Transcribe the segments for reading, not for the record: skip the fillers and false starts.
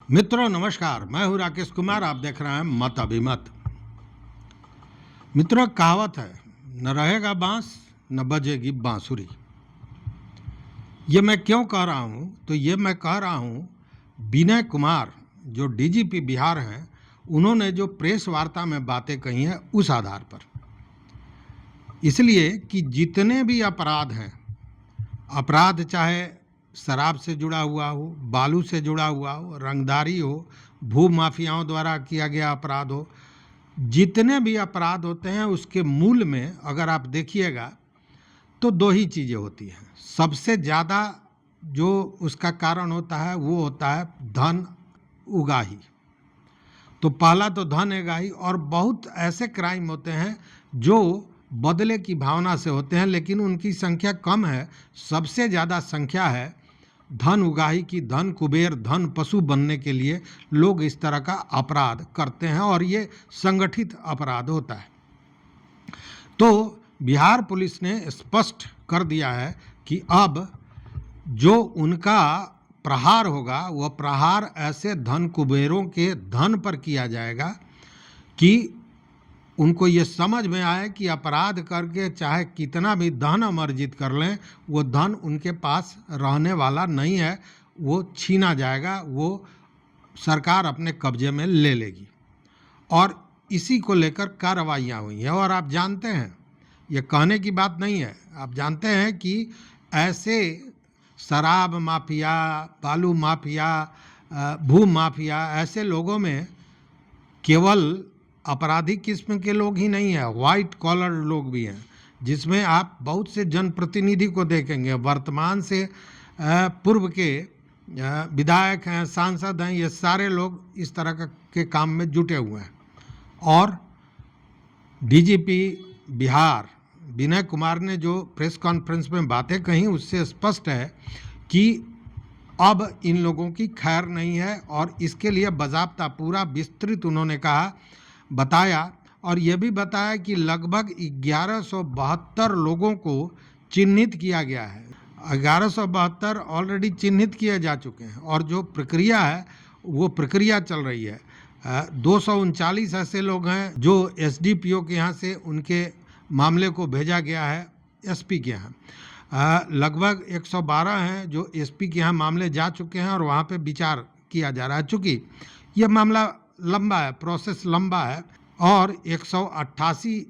मित्रों नमस्कार, मैं हूं राकेश कुमार। आप देख रहे हैं मत अभिमत। मित्रों, कहावत है, न रहेगा बांस न बजेगी बांसुरी। ये मैं क्यों कह रहा हूं? तो ये मैं कह रहा हूं विनय कुमार जो डीजीपी बिहार हैं, उन्होंने जो प्रेस वार्ता में बातें कही हैं उस आधार पर, इसलिए कि जितने भी अपराध हैं, अपराध चाहे शराब से जुड़ा हुआ हो, बालू से जुड़ा हुआ हो, रंगदारी हो, भू माफियाओं द्वारा किया गया अपराध हो, जितने भी अपराध होते हैं उसके मूल में अगर आप देखिएगा तो दो ही चीज़ें होती हैं। सबसे ज़्यादा जो उसका कारण होता है वो होता है धन उगाही। तो पहला तो धन उगाही, और बहुत ऐसे क्राइम होते हैं जो बदले की भावना से होते हैं, लेकिन उनकी संख्या कम है। सबसे ज़्यादा संख्या है धन उगाही की। धन कुबेर, धन पशु बनने के लिए लोग इस तरह का अपराध करते हैं और ये संगठित अपराध होता है। तो बिहार पुलिस ने स्पष्ट कर दिया है कि अब जो उनका प्रहार होगा वह प्रहार ऐसे धन कुबेरों के धन पर किया जाएगा कि उनको ये समझ में आए कि अपराध करके चाहे कितना भी धन हम अर्जित कर लें, वो धन उनके पास रहने वाला नहीं है, वो छीना जाएगा, वो सरकार अपने कब्जे में ले लेगी। और इसी को लेकर कार्रवाइयाँ हुई हैं। और आप जानते हैं, ये कहने की बात नहीं है, आप जानते हैं कि ऐसे शराब माफिया, बालू माफिया, भू माफिया, ऐसे लोगों में केवल आपराधिक किस्म के लोग ही नहीं हैं, वाइट कॉलर लोग भी हैं, जिसमें आप बहुत से जनप्रतिनिधि को देखेंगे, वर्तमान से पूर्व के विधायक हैं, सांसद हैं, ये सारे लोग इस तरह के काम में जुटे हुए हैं। और डीजीपी बिहार विनय कुमार ने जो प्रेस कॉन्फ्रेंस में बातें कही उससे स्पष्ट है कि अब इन लोगों की खैर नहीं है, और इसके लिए बाज़ाब्ता पूरा विस्तृत उन्होंने कहा, बताया। और ये भी बताया कि लगभग 1172 लोगों को चिन्हित किया गया है। 1172 ऑलरेडी चिन्हित किए जा चुके हैं, और जो प्रक्रिया है वो प्रक्रिया चल रही है। 239 ऐसे लोग हैं जो एसडीपीओ के यहाँ से उनके मामले को भेजा गया है एसपी के यहाँ। लगभग 112 हैं जो एसपी के यहाँ मामले जा चुके हैं और वहाँ पे विचार किया जा रहा है। चूँकि ये मामला लंबा है, प्रोसेस लंबा है, और 188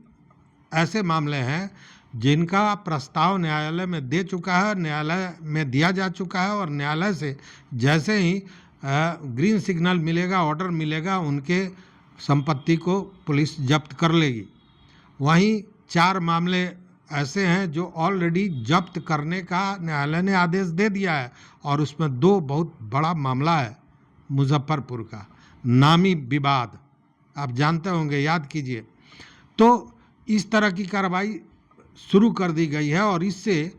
ऐसे मामले हैं जिनका प्रस्ताव न्यायालय में दे चुका है, न्यायालय में दिया जा चुका है, और न्यायालय से जैसे ही ग्रीन सिग्नल मिलेगा, ऑर्डर मिलेगा, उनके संपत्ति को पुलिस जब्त कर लेगी। वहीं 4 मामले ऐसे हैं जो ऑलरेडी जब्त करने का न्यायालय ने आदेश दे दिया है, और उसमें 2 बहुत बड़ा मामला है मुजफ्फरपुर का, नामी विवाद, आप जानते होंगे, याद कीजिए। तो इस तरह की कार्रवाई शुरू कर दी गई है, और इससे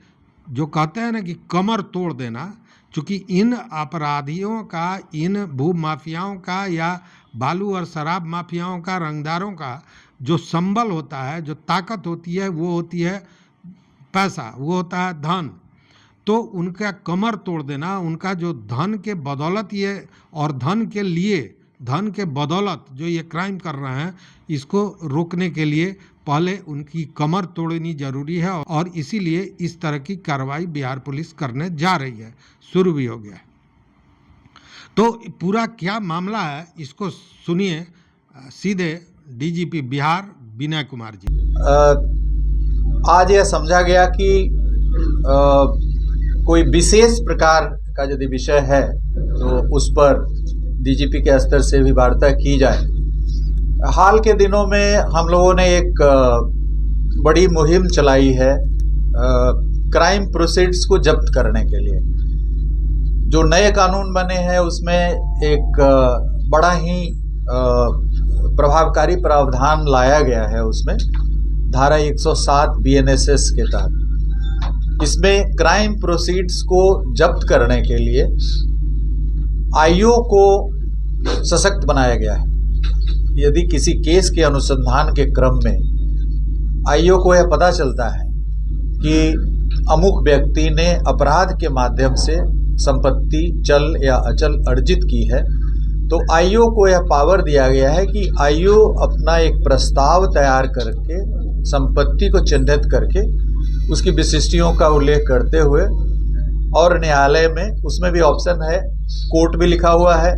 जो कहते हैं ना कि कमर तोड़ देना, चूँकि इन अपराधियों का, इन भू माफियाओं का या बालू और शराब माफियाओं का, रंगदारों का जो संबल होता है, जो ताकत होती है, वो होती है पैसा, वो होता है धन। तो उनका कमर तोड़ देना, उनका जो धन के बदौलत ये, और धन के लिए, धन के बदौलत जो ये क्राइम कर रहे हैं, इसको रोकने के लिए पहले उनकी कमर तोड़नी जरूरी है, और इसीलिए इस तरह की कार्रवाई बिहार पुलिस करने जा रही है, शुरू भी हो गया है। तो पूरा क्या मामला है इसको सुनिए सीधे डीजीपी बिहार विनय कुमार जी। आज यह समझा गया कि कोई विशेष प्रकार का यदि विषय है तो उस पर डीजीपी के स्तर से भी वार्ता की जाए। हाल के दिनों में हम लोगों ने एक बड़ी मुहिम चलाई है क्राइम प्रोसीड्स को जब्त करने के लिए। जो नए कानून बने हैं उसमें एक बड़ा ही प्रभावकारी प्रावधान लाया गया है। उसमें धारा 107 बीएनएसएस के तहत इसमें क्राइम प्रोसीड्स को जब्त करने के लिए आईओ को सशक्त बनाया गया है। यदि किसी केस के अनुसंधान के क्रम में आईओ को यह पता चलता है कि अमुक व्यक्ति ने अपराध के माध्यम से संपत्ति चल या अचल अर्जित की है, तो आईओ को यह पावर दिया गया है कि आईओ अपना एक प्रस्ताव तैयार करके संपत्ति को चिन्हित करके उसकी विशिष्टियों का उल्लेख करते हुए, और न्यायालय में उसमें भी ऑप्शन है, कोर्ट भी लिखा हुआ है,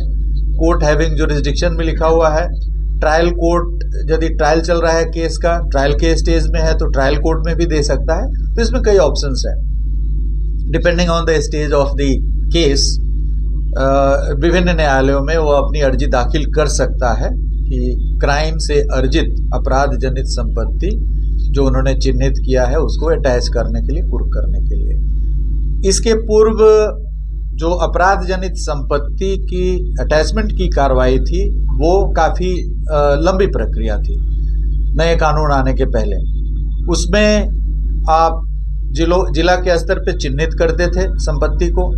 कोर्ट हैविंग जुरिस्डिक्शन भी लिखा हुआ है, ट्रायल कोर्ट, यदि ट्रायल चल रहा है केस का, ट्रायल के स्टेज में है तो ट्रायल कोर्ट में भी दे सकता है। तो इसमें कई ऑप्शंस हैं, depending on the stage of the case. विभिन्न न्यायालयों में वो अपनी अर्जी दाखिल कर सकता है कि क्राइम से अर्जित अपराध जनित संपत्ति जो उन्होंने चिन्हित किया है उसको अटैच करने के लिए, कुर्क करने के लिए। इसके पूर्व जो अपराध जनित संपत्ति की अटैचमेंट की कार्रवाई थी वो काफ़ी लंबी प्रक्रिया थी नए कानून आने के पहले। उसमें आप जिला के स्तर पे चिन्हित करते थे संपत्ति को,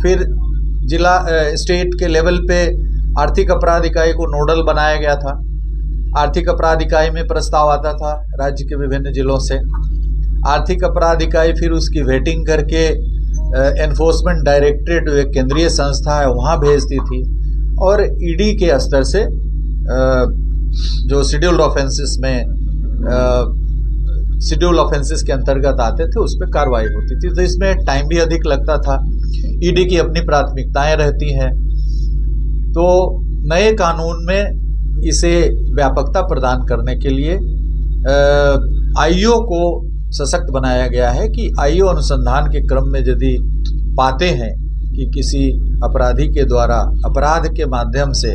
फिर जिला स्टेट के लेवल पे आर्थिक अपराध इकाई को नोडल बनाया गया था। आर्थिक अपराध इकाई में प्रस्ताव आता था राज्य के विभिन्न जिलों से। आर्थिक अपराध इकाई फिर उसकी वेटिंग करके एनफोर्समेंट डायरेक्टरेट जो एक केंद्रीय संस्था है वहाँ भेजती थी, और ईडी के स्तर से जो शेड्यूल्ड ऑफेंसेस के अंतर्गत आते थे उस पर कार्रवाई होती थी। तो इसमें टाइम भी अधिक लगता था, ईडी की अपनी प्राथमिकताएं रहती हैं। तो नए कानून में इसे व्यापकता प्रदान करने के लिए आईओ को सशक्त बनाया गया है कि आईओ अनुसंधान के क्रम में यदि पाते हैं कि किसी अपराधी के द्वारा अपराध के माध्यम से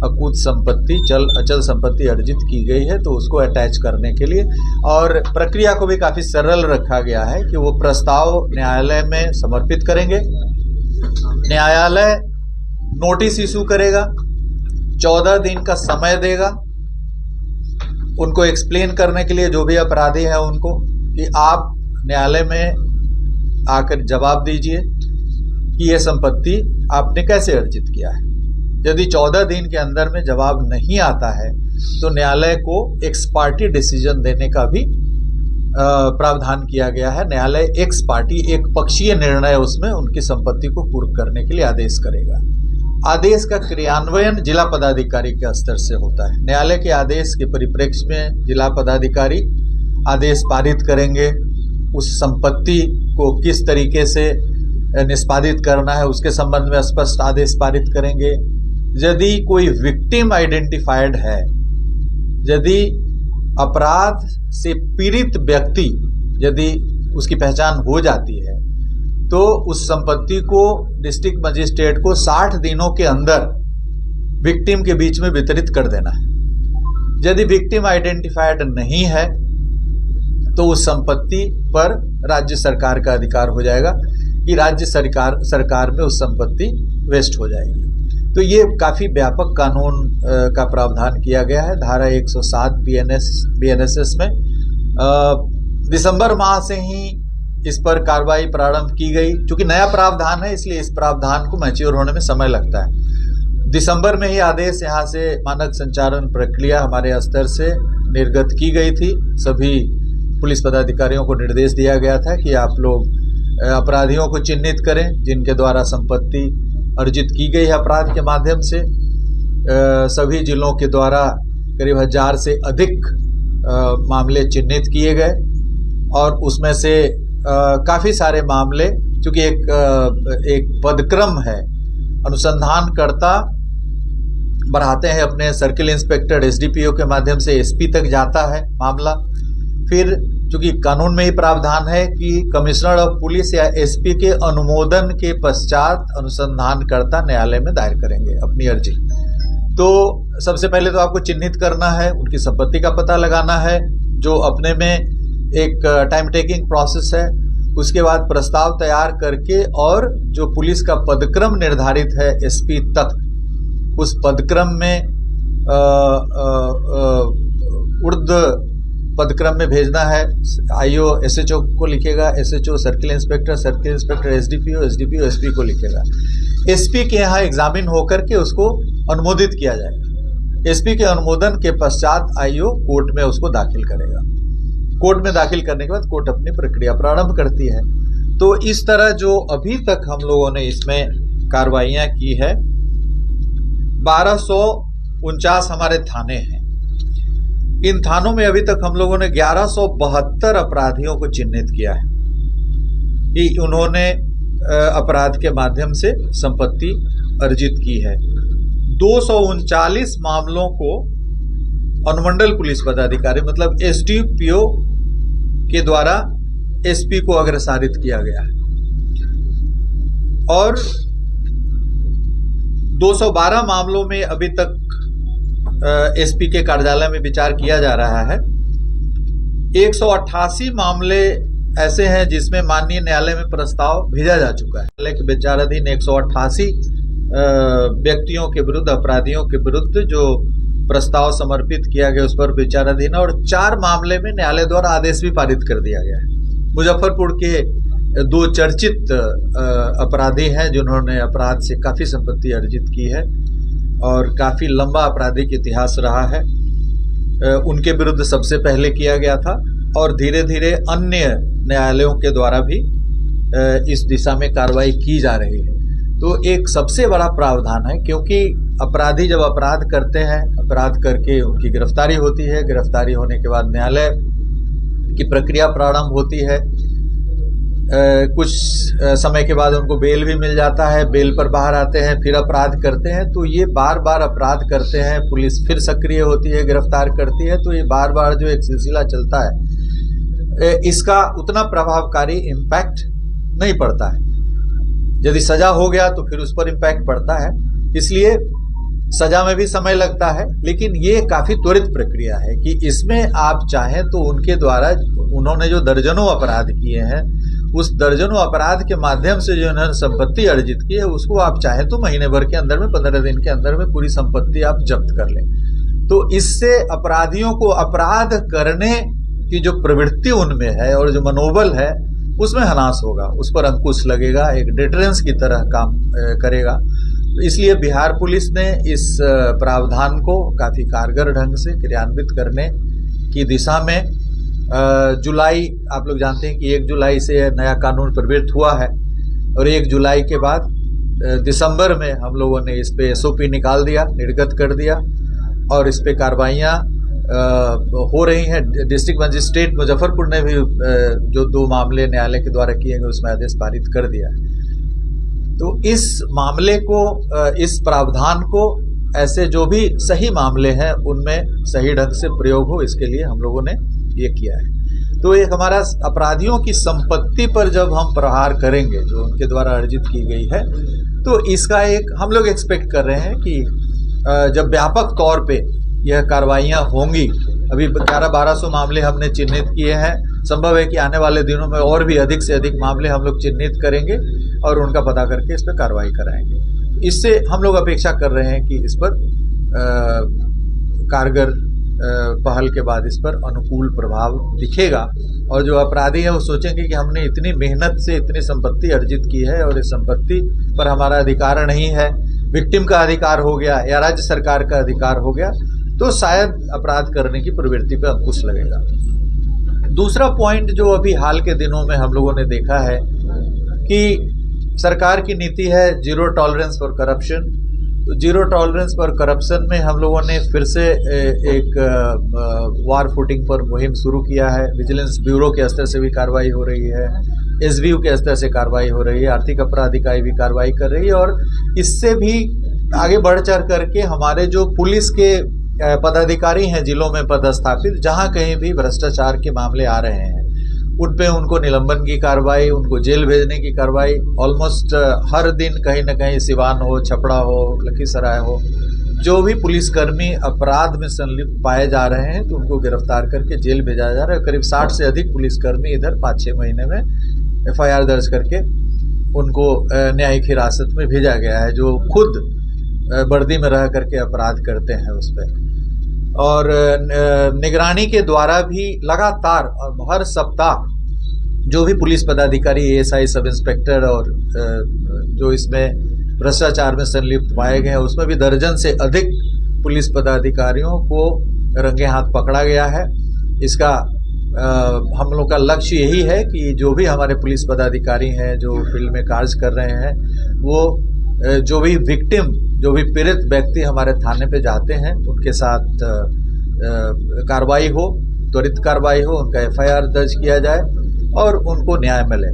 अकूत संपत्ति, अचल संपत्ति अर्जित की गई है तो उसको अटैच करने के लिए, और प्रक्रिया को भी काफ़ी सरल रखा गया है कि वो प्रस्ताव न्यायालय में समर्पित करेंगे, न्यायालय नोटिस इशू करेगा, 14 दिन का समय देगा उनको एक्सप्लेन करने के लिए, जो भी अपराधी है उनको, कि आप न्यायालय में आकर जवाब दीजिए कि यह संपत्ति आपने कैसे अर्जित किया है। यदि 14 दिन के अंदर में जवाब नहीं आता है तो न्यायालय को एक्स पार्टी डिसीजन देने का भी प्रावधान किया गया है। न्यायालय एक्स पार्टी, एक पक्षीय निर्णय उसमें उनकी संपत्ति को कुर्क करने के लिए आदेश करेगा। आदेश का क्रियान्वयन जिला पदाधिकारी के स्तर से होता है। न्यायालय के आदेश के परिप्रेक्ष्य में जिला पदाधिकारी आदेश पारित करेंगे, उस संपत्ति को किस तरीके से निष्पादित करना है उसके संबंध में स्पष्ट आदेश पारित करेंगे। यदि कोई विक्टिम आइडेंटिफाइड है, यदि अपराध से पीड़ित व्यक्ति यदि उसकी पहचान हो जाती है तो उस संपत्ति को डिस्ट्रिक्ट मजिस्ट्रेट को 60 दिनों के अंदर विक्टिम के बीच में वितरित कर देना है। यदि विक्टिम आइडेंटिफाइड नहीं है तो उस संपत्ति पर राज्य सरकार का अधिकार हो जाएगा कि राज्य सरकार में उस संपत्ति वेस्ट हो जाएगी। तो ये काफ़ी व्यापक कानून का प्रावधान किया गया है धारा 107 बीएनएसएस में। दिसंबर माह से ही इस पर कार्रवाई प्रारंभ की गई। चूंकि नया प्रावधान है इसलिए इस प्रावधान को मैच्योर होने में समय लगता है। दिसंबर में ही आदेश यहाँ से मानक संचालन प्रक्रिया हमारे स्तर से निर्गत की गई थी। सभी पुलिस पदाधिकारियों को निर्देश दिया गया था कि आप लोग अपराधियों को चिन्हित करें जिनके द्वारा संपत्ति अर्जित की गई है अपराध के माध्यम से। सभी जिलों के द्वारा करीब 1000 से अधिक मामले चिन्हित किए गए और उसमें से काफ़ी सारे मामले, चूँकि एक पदक्रम है, अनुसंधानकर्ता बढ़ाते हैं अपने सर्किल इंस्पेक्टर एसडीपीओ के माध्यम से एसपी तक जाता है मामला। फिर चूँकि कानून में ही प्रावधान है कि कमिश्नर ऑफ पुलिस या एसपी के अनुमोदन के पश्चात अनुसंधानकर्ता न्यायालय में दायर करेंगे अपनी अर्जी। तो सबसे पहले तो आपको चिन्हित करना है, उनकी संपत्ति का पता लगाना है, जो अपने में एक टाइम टेकिंग प्रोसेस है। उसके बाद प्रस्ताव तैयार करके और जो पुलिस का पदक्रम निर्धारित है एसपी तक, उस पदक्रम में ऊर्ध्व पदक्रम में भेजना है। आईओ एसएचओ को लिखेगा, SHO circle inspector SDPO SP को लिखेगा। एसपी के यहाँ एग्जामिन होकर के उसको अनुमोदित किया जाएगा। एसपी के अनुमोदन के पश्चात आईओ कोर्ट में उसको दाखिल करेगा। कोर्ट में दाखिल करने के बाद कोर्ट अपनी प्रक्रिया प्रारंभ करती है। तो इस तरह जो अभी तक हम लोगों ने इसमें कार्रवाइयाँ की है 1249 हमारे थाने हैं। इन थानों में अभी तक हम लोगों ने 1172 अपराधियों को चिन्हित किया है कि उन्होंने अपराध के माध्यम से संपत्ति अर्जित की है। 239 मामलों को अनुमंडल पुलिस पदाधिकारी मतलब एसडीपीओ के द्वारा एसपी को अग्रसारित किया गया है और 212 मामलों में अभी तक एसपी के कार्यालय में विचार किया जा रहा है। 188 मामले ऐसे हैं जिसमें माननीय न्यायालय में प्रस्ताव भेजा जा चुका है। न्यायालय के विचाराधीन 188 व्यक्तियों के विरुद्ध, अपराधियों के विरुद्ध जो प्रस्ताव समर्पित किया गया उस पर विचाराधीन है और 4 मामले में न्यायालय द्वारा आदेश भी पारित कर दिया गया है। मुजफ्फरपुर के 2 चर्चित अपराधी हैं जिन्होंने अपराध से काफ़ी संपत्ति अर्जित की है और काफ़ी लंबा आपराधिक इतिहास रहा है। उनके विरुद्ध सबसे पहले किया गया था और धीरे धीरे अन्य न्यायालयों के द्वारा भी इस दिशा में कार्रवाई की जा रही है। तो एक सबसे बड़ा प्रावधान है क्योंकि अपराधी जब अपराध करते हैं, अपराध करके उनकी गिरफ्तारी होती है, गिरफ्तारी होने के बाद न्यायालय की प्रक्रिया प्रारंभ होती है। कुछ समय के बाद उनको बेल भी मिल जाता है, बेल पर बाहर आते हैं, फिर अपराध करते हैं। तो ये बार बार अपराध करते हैं, पुलिस फिर सक्रिय होती है, गिरफ्तार करती है, तो ये बार बार जो एक सिलसिला चलता है इसका उतना प्रभावकारी इम्पैक्ट नहीं पड़ता है। यदि सजा हो गया तो फिर उस पर इम्पैक्ट पड़ता है, इसलिए सजा में भी समय लगता है। लेकिन ये काफ़ी त्वरित प्रक्रिया है कि इसमें आप चाहें तो उनके द्वारा उन्होंने जो दर्जनों अपराध किए हैं उस दर्जनों अपराध के माध्यम से जो उन्होंने संपत्ति अर्जित की है उसको आप चाहें तो महीने भर के अंदर में, 15 दिन के अंदर में पूरी संपत्ति आप जब्त कर लें। तो इससे अपराधियों को अपराध करने की जो प्रवृत्ति उनमें है और जो मनोबल है उसमें ह्रास होगा, उस पर अंकुश लगेगा, एक डिटरेंस की तरह काम करेगा। तो इसलिए बिहार पुलिस ने इस प्रावधान को काफ़ी कारगर ढंग से क्रियान्वित करने की दिशा में जुलाई, आप लोग जानते हैं कि 1 जुलाई से नया कानून प्रवृत्त हुआ है और 1 जुलाई के बाद दिसंबर में हम लोगों ने इस पे एसओपी निकाल दिया, निर्गत कर दिया और इस पे कार्रवाइयाँ हो रही हैं। डिस्ट्रिक्ट मजिस्ट्रेट मुजफ्फरपुर ने भी जो 2 मामले न्यायालय के द्वारा किए गए उसमें आदेश पारित कर दिया। तो इस मामले को, इस प्रावधान को ऐसे जो भी सही मामले हैं उनमें सही ढंग से प्रयोग हो, इसके लिए हम लोगों ने ये किया है। तो एक हमारा अपराधियों की संपत्ति पर जब हम प्रहार करेंगे जो उनके द्वारा अर्जित की गई है, तो इसका एक हम लोग एक्सपेक्ट कर रहे हैं कि जब व्यापक तौर पे यह कार्रवाइयाँ होंगी, अभी 1100-1200 मामले हमने चिन्हित किए हैं, संभव है कि आने वाले दिनों में और भी अधिक से अधिक मामले हम लोग चिन्हित करेंगे और उनका पता करके इस पर कार्रवाई कराएंगे। इससे हम लोग अपेक्षा कर रहे हैं कि इस पर कारगर पहल के बाद इस पर अनुकूल प्रभाव दिखेगा और जो अपराधी है वो सोचेंगे कि हमने इतनी मेहनत से इतनी संपत्ति अर्जित की है और इस संपत्ति पर हमारा अधिकार नहीं है, विक्टिम का अधिकार हो गया या राज्य सरकार का अधिकार हो गया, तो शायद अपराध करने की प्रवृत्ति पर अंकुश लगेगा। दूसरा पॉइंट जो अभी हाल के दिनों में हम लोगों ने देखा है कि सरकार की नीति है जीरो टॉलरेंस फॉर करप्शन। तो जीरो टॉलरेंस फॉर करप्शन में हम लोगों ने फिर से एक वार फुटिंग पर मुहिम शुरू किया है। विजिलेंस ब्यूरो के स्तर से भी कार्रवाई हो रही है, एसबीयू के स्तर से कार्रवाई हो रही है, आर्थिक अपराध इकाई भी कार्रवाई कर रही है और इससे भी आगे बढ़ चढ़ करके हमारे जो पुलिस के पदाधिकारी हैं जिलों में पदस्थापित, जहां कहीं भी भ्रष्टाचार के मामले आ रहे हैं उन पे उनको निलंबन की कार्रवाई, उनको जेल भेजने की कार्रवाई ऑलमोस्ट हर दिन कहीं ना कहीं सिवान हो, छपरा हो, लखीसराय हो, जो भी पुलिसकर्मी अपराध में संलिप्त पाए जा रहे हैं तो उनको गिरफ्तार करके जेल भेजा जा रहा है। करीब 60 से अधिक पुलिसकर्मी इधर 5-6 महीने में FIR दर्ज करके उनको न्यायिक हिरासत में भेजा गया है, जो खुद वर्दी में रह करके अपराध करते हैं उस पर। और निगरानी के द्वारा भी लगातार हर सप्ताह जो भी पुलिस पदाधिकारी, ASI, सब इंस्पेक्टर और जो इसमें भ्रष्टाचार में संलिप्त पाए गए हैं उसमें भी दर्जन से अधिक पुलिस पदाधिकारियों को रंगे हाथ पकड़ा गया है। इसका हम लोग का लक्ष्य यही है कि जो भी हमारे पुलिस पदाधिकारी हैं जो फील्ड में कार्य कर रहे हैं वो जो भी विक्टिम जो भी पीड़ित व्यक्ति हमारे थाने पे जाते हैं उनके साथ कार्रवाई हो, त्वरित कार्रवाई हो, उनका एफआईआर दर्ज किया जाए और उनको न्याय मिले।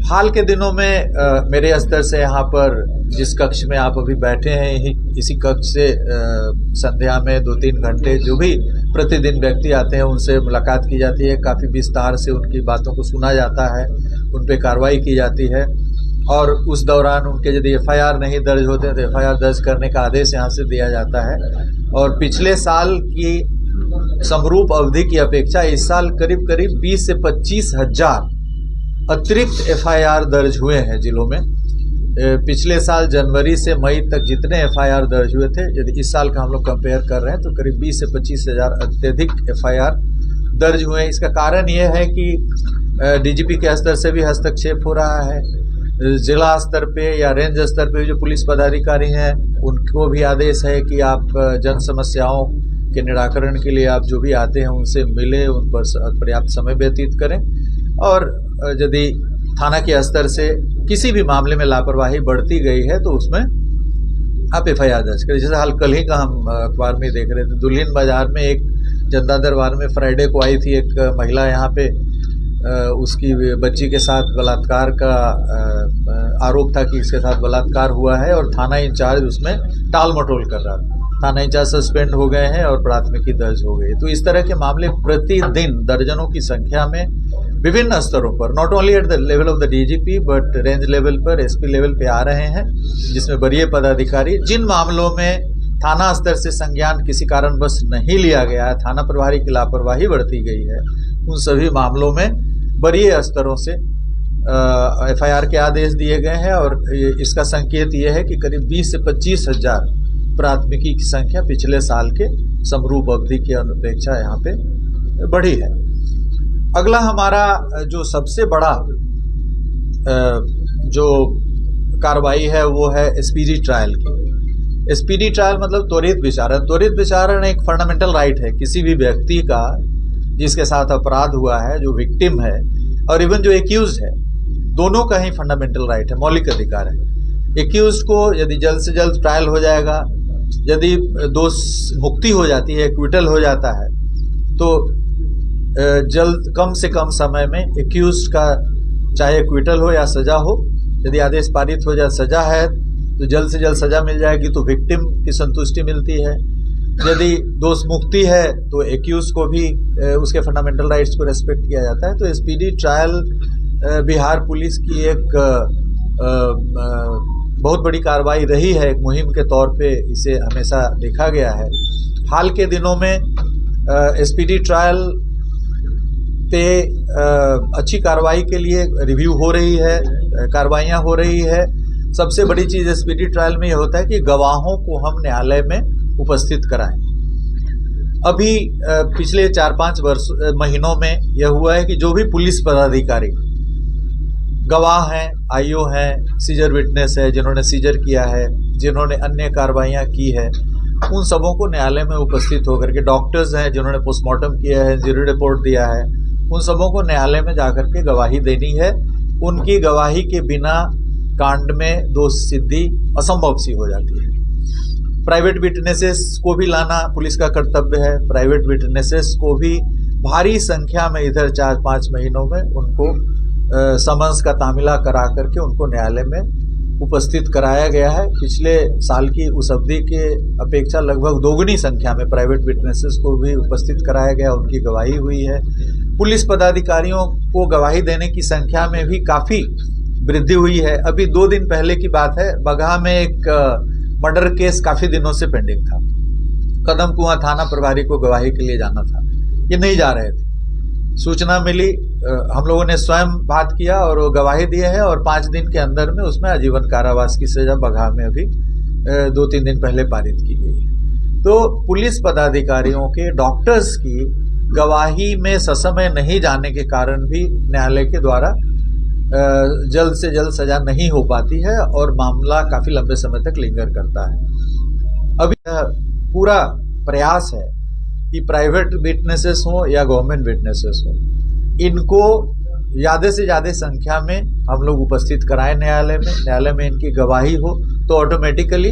हाल के दिनों में मेरे स्तर से यहाँ पर जिस कक्ष में आप अभी बैठे हैं, इसी कक्ष से संध्या में 2-3 घंटे जो भी प्रतिदिन व्यक्ति आते हैं उनसे मुलाकात की जाती है, काफ़ी विस्तार से उनकी बातों को सुना जाता है, उन पे कार्रवाई की जाती है और उस दौरान उनके यदि एफआईआर नहीं दर्ज होते हैं तो एफआईआर दर्ज करने का आदेश यहाँ से दिया जाता है। और पिछले साल की समरूप अवधि की अपेक्षा इस साल करीब 20 से 25 हज़ार अतिरिक्त एफआईआर दर्ज हुए हैं जिलों में। पिछले साल जनवरी से मई तक जितने एफआईआर दर्ज हुए थे, यदि इस साल का हम लोग कंपेयर कर रहे हैं तो करीब 20 से 25 हज़ार अत्यधिक एफआईआर दर्ज हुए हैं। इसका कारण ये है कि डीजीपी के स्तर से भी हस्तक्षेप हो रहा है, जिला स्तर पे या रेंज स्तर पे जो पुलिस पदाधिकारी हैं उनको भी आदेश है कि आप जन समस्याओं के निराकरण के लिए आप जो भी आते हैं उनसे मिले, उन पर पर्याप्त समय व्यतीत करें और यदि थाना के स्तर से किसी भी मामले में लापरवाही बढ़ती गई है तो उसमें आप एफआईआर दर्ज करें। जैसे हाल कल ही का हम अखबार में देख रहे थे, दुल्हिन बाजार में एक जनता दरबार में फ्राइडे को आई थी एक महिला, यहाँ पे उसकी बच्ची के साथ बलात्कार का आरोप था कि इसके साथ बलात्कार हुआ है और थाना इंचार्ज उसमें टाल मटोल कर रहा था। थाना इंचार्ज सस्पेंड हो गए हैं और प्राथमिकी दर्ज हो गई। तो इस तरह के मामले प्रतिदिन दर्जनों की संख्या में विभिन्न स्तरों पर, not only at the level of the DGP but range level पर, एसपी लेवल पे आ रहे हैं, जिसमें वरीय पदाधिकारी जिन मामलों में थाना स्तर से संज्ञान किसी कारणवश नहीं लिया गया है, थाना प्रभारी की लापरवाही बढ़ती गई है, उन सभी मामलों में वरीय स्तरों से एफआईआर के आदेश दिए गए हैं और इसका संकेत ये है कि करीब 20 से 25 हज़ार प्राथमिकी की संख्या पिछले साल के समरूप अवधि की अपेक्षा यहाँ पे बढ़ी है। अगला हमारा जो सबसे बड़ा जो कार्रवाई है वो है स्पीडी ट्रायल की। स्पीडी ट्रायल मतलब त्वरित विचारण। त्वरित विचारण एक फंडामेंटल राइट है किसी भी व्यक्ति का जिसके साथ अपराध हुआ है, जो विक्टिम है और इवन जो एक्यूज है, दोनों का ही फंडामेंटल राइट है, मौलिक अधिकार है। एक्यूज को यदि जल्द से जल्द ट्रायल हो जाएगा, यदि दोष मुक्ति हो जाती है, एक्विटल हो जाता है, तो जल्द कम से कम समय में एक्यूज का चाहे एक्विटल हो या सजा हो, यदि आदेश पारित हो जाए सजा है तो जल्द से जल्द सजा मिल जाएगी तो विक्टिम की संतुष्टि मिलती है। यदि दोष मुक्ति है तो एक्यूज को भी उसके फंडामेंटल राइट्स को रेस्पेक्ट किया जाता है। तो स्पीडी ट्रायल बिहार पुलिस की एक बहुत बड़ी कार्रवाई रही है, एक मुहिम के तौर पे इसे हमेशा देखा गया है। हाल के दिनों में स्पीडी ट्रायल पे अच्छी कार्रवाई के लिए रिव्यू हो रही है, कार्रवाइयाँ हो रही है। सबसे बड़ी चीज़ स्पीडी ट्रायल में ये होता है कि गवाहों को हम न्यायालय में उपस्थित कराएं। अभी पिछले 4-5 महीनों में यह हुआ है कि जो भी पुलिस पदाधिकारी गवाह हैं, आईओ हैं, सीजर विटनेस है, जिन्होंने सीजर किया है, जिन्होंने अन्य कार्रवाइयाँ की है, उन सबों को न्यायालय में उपस्थित होकर के, डॉक्टर्स हैं जिन्होंने पोस्टमार्टम किया है, जीरो रिपोर्ट दिया है, उन सबों को न्यायालय में जाकर के गवाही देनी है। उनकी गवाही के बिना कांड में दोष सिद्धि असंभव सी हो जाती है। प्राइवेट विटनेसेस को भी लाना पुलिस का कर्तव्य है। प्राइवेट विटनेसेस को भी भारी संख्या में इधर 4-5 महीनों में उनको समन्स का तामिला करा करके उनको न्यायालय में उपस्थित कराया गया है। पिछले साल की उस अवधि के अपेक्षा लगभग दोगुनी संख्या में प्राइवेट विटनेसेस को भी उपस्थित कराया गया, उनकी गवाही हुई है। पुलिस पदाधिकारियों को गवाही देने की संख्या में भी काफ़ी वृद्धि हुई है। अभी 2 दिन पहले की बात है, बगहा में एक मर्डर केस काफ़ी दिनों से पेंडिंग था। कदम कुआं थाना प्रभारी को गवाही के लिए जाना था, ये नहीं जा रहे थे। सूचना मिली, हम लोगों ने स्वयं बात किया और वो गवाही दिए हैं और 5 दिन के अंदर में उसमें आजीवन कारावास की सजा बगहा में अभी 2-3 दिन पहले पारित की गई है। तो पुलिस पदाधिकारियों के, डॉक्टर्स की गवाही में ससमय नहीं जाने के कारण भी न्यायालय के द्वारा जल्द से जल्द सजा नहीं हो पाती है और मामला काफ़ी लंबे समय तक लिंगर करता है। अभी पूरा प्रयास है कि प्राइवेट विटनेसेस हो या गवर्नमेंट विटनेसेस हो, इनको ज़्यादा से ज़्यादा संख्या में हम लोग उपस्थित कराएं न्यायालय में इनकी गवाही हो, तो ऑटोमेटिकली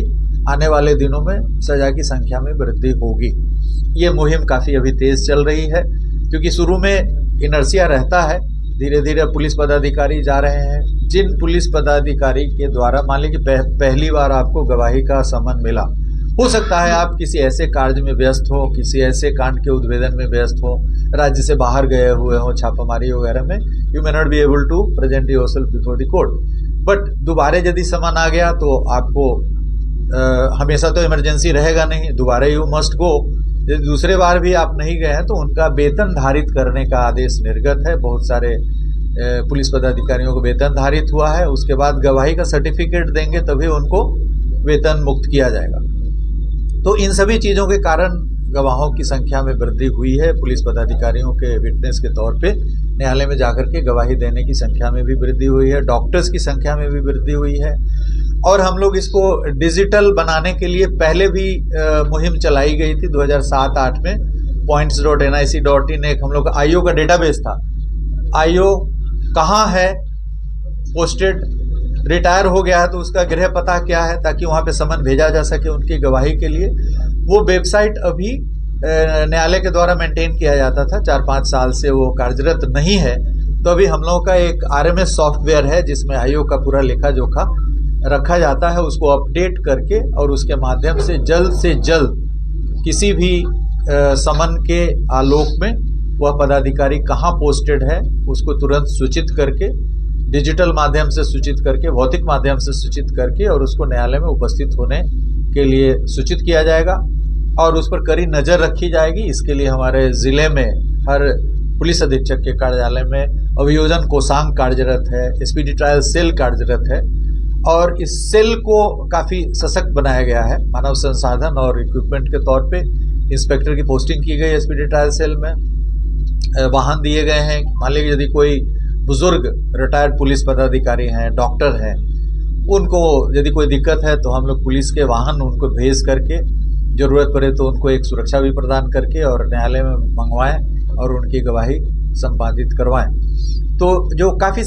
आने वाले दिनों में सजा की संख्या में वृद्धि होगी। ये मुहिम काफ़ी अभी तेज़ चल रही है, क्योंकि शुरू में इनर्सिया रहता है, धीरे धीरे पुलिस पदाधिकारी जा रहे हैं। जिन पुलिस पदाधिकारी के द्वारा मान लीजिए पहली बार आपको गवाही का समन मिला, हो सकता है आप किसी ऐसे कार्य में व्यस्त हो, किसी ऐसे कांड के उद्भेदन में व्यस्त हो, राज्य से बाहर गए हुए हो छापामारी वगैरह में, you may not be able to present yourself before the court. But दोबारा यदि समन आ गया तो आपको हमेशा तो इमरजेंसी रहेगा नहीं, दोबारा यू मस्ट गो। यदि दूसरे बार भी आप नहीं गए हैं तो उनका वेतन धारित करने का आदेश निर्गत है। बहुत सारे पुलिस पदाधिकारियों को वेतन धारित हुआ है, उसके बाद गवाही का सर्टिफिकेट देंगे तभी उनको वेतन मुक्त किया जाएगा। तो इन सभी चीज़ों के कारण गवाहों की संख्या में वृद्धि हुई है। पुलिस पदाधिकारियों के विटनेस के तौर पे न्यायालय में जाकर के गवाही देने की संख्या में भी वृद्धि हुई है, डॉक्टर्स की संख्या में भी वृद्धि हुई है। और हम लोग इसको डिजिटल बनाने के लिए पहले भी मुहिम चलाई गई थी 2007-8 में। points.nic.in एक हम लोग का आईओ का डेटाबेस था। आईओ कहाँ है पोस्टेड, रिटायर हो गया है तो उसका गृह पता क्या है, ताकि वहाँ पे समन भेजा जा सके उनकी गवाही के लिए। वो वेबसाइट अभी न्यायालय के द्वारा मेंटेन किया जाता था, 4-5 साल से वो कार्यरत नहीं है। तो अभी हम लोगों का एक RMS सॉफ्टवेयर है जिसमें आईओ का पूरा लेखा जोखा रखा जाता है। उसको अपडेट करके और उसके माध्यम से जल्द किसी भी समन के आलोक में वह पदाधिकारी कहाँ पोस्टेड है उसको तुरंत सूचित करके, डिजिटल माध्यम से सूचित करके, भौतिक माध्यम से सूचित करके और उसको न्यायालय में उपस्थित होने के लिए सूचित किया जाएगा और उस पर कड़ी नज़र रखी जाएगी। इसके लिए हमारे ज़िले में हर पुलिस अधीक्षक के कार्यालय में अभियोजन कोषांग कार्यरत है, स्पीडी ट्रायल सेल कार्यरत है और इस सेल को काफ़ी सशक्त बनाया गया है। मानव संसाधन और इक्विपमेंट के तौर पे इंस्पेक्टर की पोस्टिंग की गई है स्पीडी ट्रायल सेल में, वाहन दिए गए हैं। मान लीजिए यदि कोई बुजुर्ग रिटायर्ड पुलिस पदाधिकारी हैं, डॉक्टर हैं, उनको यदि कोई दिक्कत है तो हम लोग पुलिस के वाहन उनको भेज करके, ज़रूरत पड़े तो उनको एक सुरक्षा भी प्रदान करके और न्यायालय में मंगवाएं और उनकी गवाही संपादित करवाएं। तो जो काफ़ी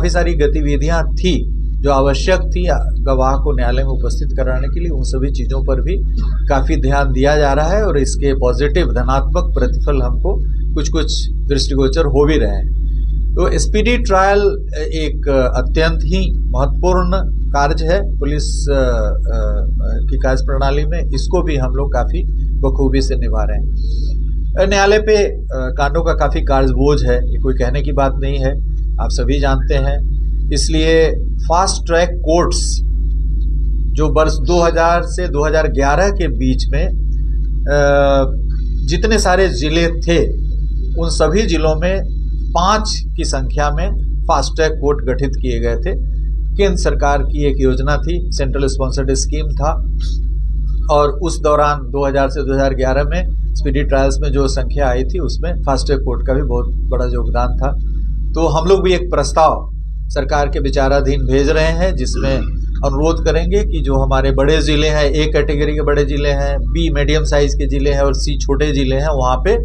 सारी गतिविधियां थी जो आवश्यक थी गवाह को न्यायालय में उपस्थित कराने के लिए, उन सभी चीज़ों पर भी काफ़ी ध्यान दिया जा रहा है और इसके पॉजिटिव धनात्मक प्रतिफल हमको कुछ दृष्टिगोचर हो भी रहे हैं। तो स्पीडी ट्रायल एक अत्यंत ही महत्वपूर्ण कार्य है पुलिस की कार्य प्रणाली में। इसको भी हम लोग काफ़ी बखूबी से निभा रहे हैं। न्यायालय पे कांडों का काफ़ी कार्य बोझ है, ये कोई कहने की बात नहीं है, आप सभी जानते हैं। इसलिए फास्ट ट्रैक कोर्ट्स जो वर्ष 2000 से 2011 के बीच में जितने सारे ज़िले थे उन सभी ज़िलों में 5 की संख्या में फास्ट ट्रैक कोर्ट गठित किए गए थे। केंद्र सरकार की एक योजना थी, सेंट्रल स्पॉन्सर्ड स्कीम था और उस दौरान 2000 से 2011 में स्पीडी ट्रायल्स में जो संख्या आई थी उसमें फास्ट ट्रैक कोर्ट का भी बहुत बड़ा योगदान था। तो हम लोग भी एक प्रस्ताव सरकार के विचाराधीन भेज रहे हैं जिसमें अनुरोध करेंगे कि जो हमारे बड़े ज़िले हैं, A कैटेगरी के बड़े ज़िले हैं, B मीडियम साइज़ के ज़िले हैं और C छोटे ज़िले हैं, वहाँ पे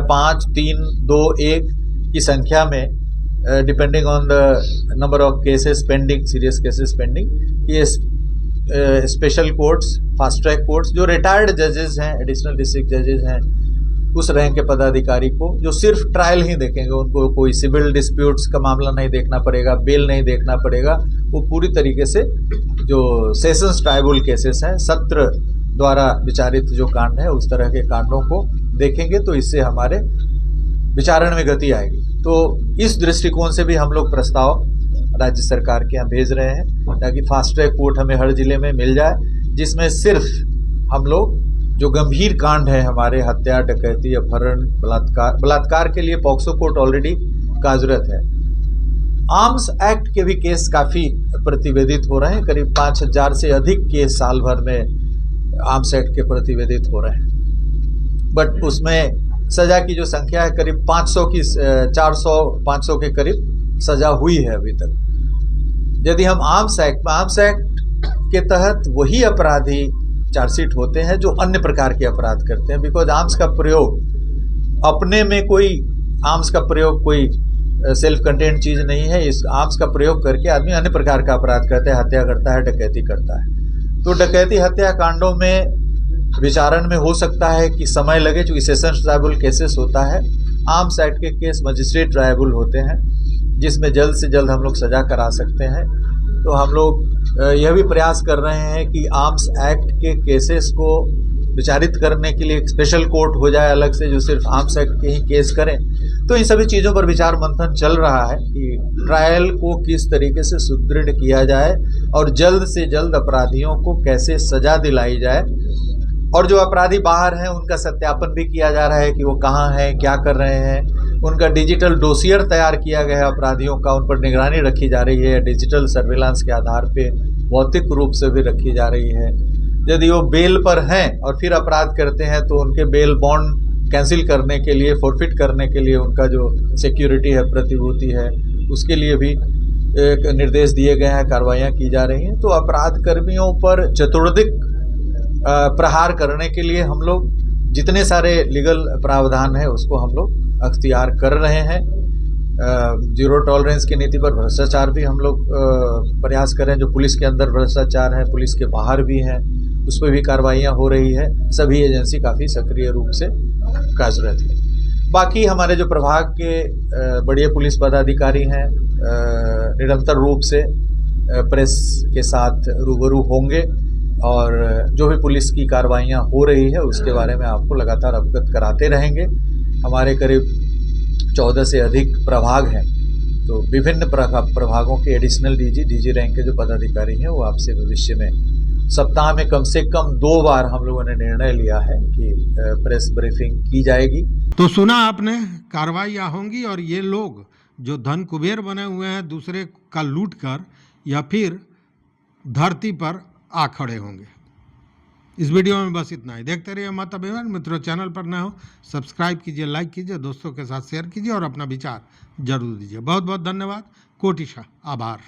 5, 3, 2, 1 की संख्या में depending on the number of cases pending, serious cases pending, ये special courts, fast track courts जो रिटायर्ड जजेस हैं, एडिशनल डिस्ट्रिक्ट जजेस हैं, उस रैंक के पदाधिकारी को जो सिर्फ ट्रायल ही देखेंगे, उनको कोई सिविल डिस्प्यूट्स का मामला नहीं देखना पड़ेगा, बेल नहीं देखना पड़ेगा, वो पूरी तरीके से जो सेशंस ट्राइब्यूनल केसेस हैं, सत्र द्वारा विचारित जो कांड है उस तरह के कांडों को देखेंगे। तो इससे हमारे विचारण में गति आएगी। तो इस दृष्टिकोण से भी हम लोग प्रस्ताव राज्य सरकार के यहाँ भेज रहे हैं ताकि फास्ट ट्रैक कोर्ट हमें हर जिले में मिल जाए, जिसमें सिर्फ हम लोग जो गंभीर कांड है हमारे हत्या, डकैती, अपहरण, बलात्कार के लिए पॉक्सो कोर्ट ऑलरेडी कार्यरत है। आर्म्स एक्ट के भी केस काफ़ी प्रतिवेदित हो रहे हैं, करीब 5000 से अधिक केस साल भर में आर्म्स एक्ट के प्रतिवेदित हो रहे हैं। बट उसमें सज़ा की जो संख्या है करीब 400-500 के करीब सज़ा हुई है अभी तक। यदि हम आर्म्स एक्ट के तहत वही अपराधी चार्जशीट होते हैं जो अन्य प्रकार के अपराध करते हैं, बिकॉज आर्म्स का प्रयोग अपने में कोई, आर्म्स का प्रयोग कोई सेल्फ कंटेंट चीज़ नहीं है। इस आर्म्स का प्रयोग करके आदमी अन्य प्रकार का अपराध करता है, हत्या करता है, डकैती करता है। तो डकैती हत्याकांडों में विचारण में हो सकता है कि समय लगे, चूंकि सेशंस ट्राइब्यूनल केसेस होता है। आर्म्स एक्ट के केस मजिस्ट्रेट ट्राइब्यूनल होते हैं, जिसमें जल्द से जल्द हम लोग सजा करा सकते हैं। तो हम लोग यह भी प्रयास कर रहे हैं कि आर्म्स एक्ट के केसेस को विचारित करने के लिए एक स्पेशल कोर्ट हो जाए अलग से, जो सिर्फ आर्म्स एक्ट के ही केस करें। तो इन सभी चीज़ों पर विचार मंथन चल रहा है कि ट्रायल को किस तरीके से सुदृढ़ किया जाए और जल्द से जल्द अपराधियों को कैसे सजा दिलाई जाए, और जो अपराधी बाहर हैं उनका सत्यापन भी किया जा रहा है कि वो कहाँ हैं, क्या कर रहे हैं। उनका डिजिटल डोसियर तैयार किया गया है अपराधियों का, उन पर निगरानी रखी जा रही है, डिजिटल सर्विलांस के आधार पे भौतिक रूप से भी रखी जा रही है। यदि वो बेल पर हैं और फिर अपराध करते हैं तो उनके बेल बॉन्ड कैंसिल करने के लिए, फोरफिट करने के लिए उनका जो सिक्योरिटी है, प्रतिभूति है, उसके लिए भी एक निर्देश दिए गए हैं, कार्रवाइयाँ की जा रही हैं। तो अपराध कर्मियों पर चतुर्दिक प्रहार करने के लिए हम लोग जितने सारे लीगल प्रावधान है उसको हम लोग अख्तियार कर रहे हैं। जीरो टॉलरेंस की नीति पर भ्रष्टाचार भी हम लोग प्रयास करें। जो पुलिस के अंदर भ्रष्टाचार है, पुलिस के बाहर भी हैं, उस पर भी कार्रवाइयाँ हो रही है। सभी एजेंसी काफ़ी सक्रिय रूप से कार्यरत है। बाकी हमारे जो प्रभाग के बड़े पुलिस पदाधिकारी हैं निरंतर रूप से प्रेस के साथ रूबरू होंगे और जो भी पुलिस की कार्रवाइयाँ हो रही है उसके बारे में आपको लगातार अवगत कराते रहेंगे। हमारे करीब 14 से अधिक प्रभाग हैं, तो विभिन्न प्रभागों के एडिशनल डीजी रैंक के जो पदाधिकारी हैं वो आपसे भविष्य में सप्ताह में कम से कम 2 बार हम लोगों ने निर्णय लिया है कि प्रेस ब्रीफिंग की जाएगी। तो सुना आपने, कार्रवाइयाँ होंगी और ये लोग जो धन कुबेर बने हुए हैं दूसरे का लूट कर या फिर धरती पर आ खड़े होंगे। इस वीडियो में बस इतना ही। देखते रहिए मत अभिमान। मित्रों, चैनल पर नए हो सब्सक्राइब कीजिए, लाइक कीजिए, दोस्तों के साथ शेयर कीजिए और अपना विचार जरूर दीजिए। बहुत बहुत धन्यवाद। कोटिशा आभार।